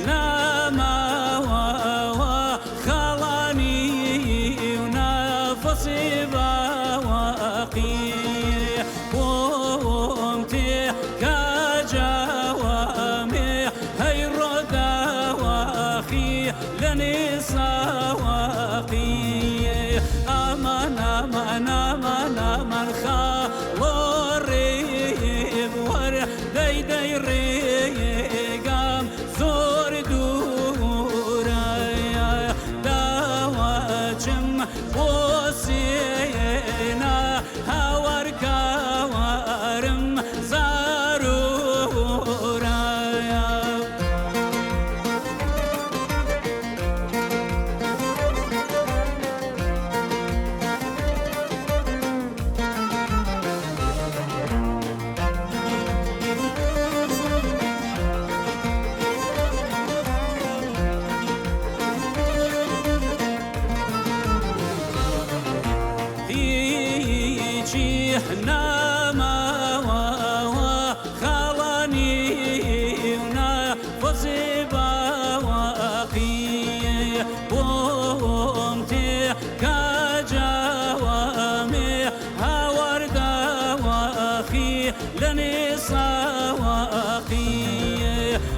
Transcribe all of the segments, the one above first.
نما وخلاني ونفسي بواقي قمت كجوامي هي الردى واخي لني سواقي أمان أمان أمان أمان خالوريب ور دي دي ريقام زور دورايا دواجم وسينا هاور كوارم زارورايا نما وخلاني ونفسي بواقي قمت كجوامي هاور دواخي لني سواقي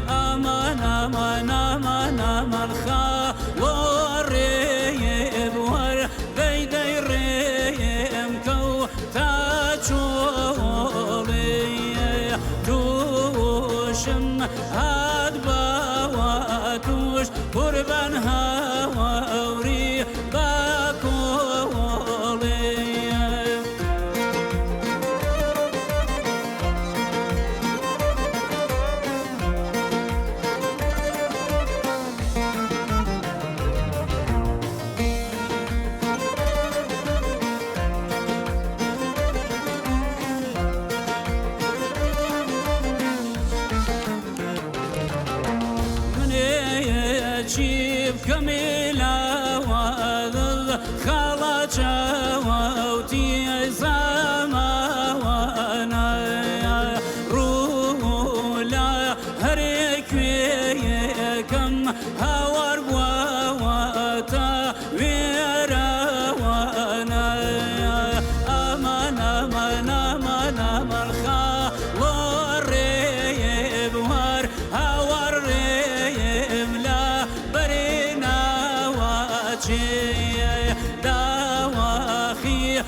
أمان أمان أمان أمان خالوريب ور دي دي ريم كو تاچولی دوشم هاد باواتوش قربان هاوری باکولی جيب كميلة وذل خلاجة ووتي زما وانا رولا هريك كم هور واتا ويرا وانا امان امان امان امان خالوريب ور هور دواخي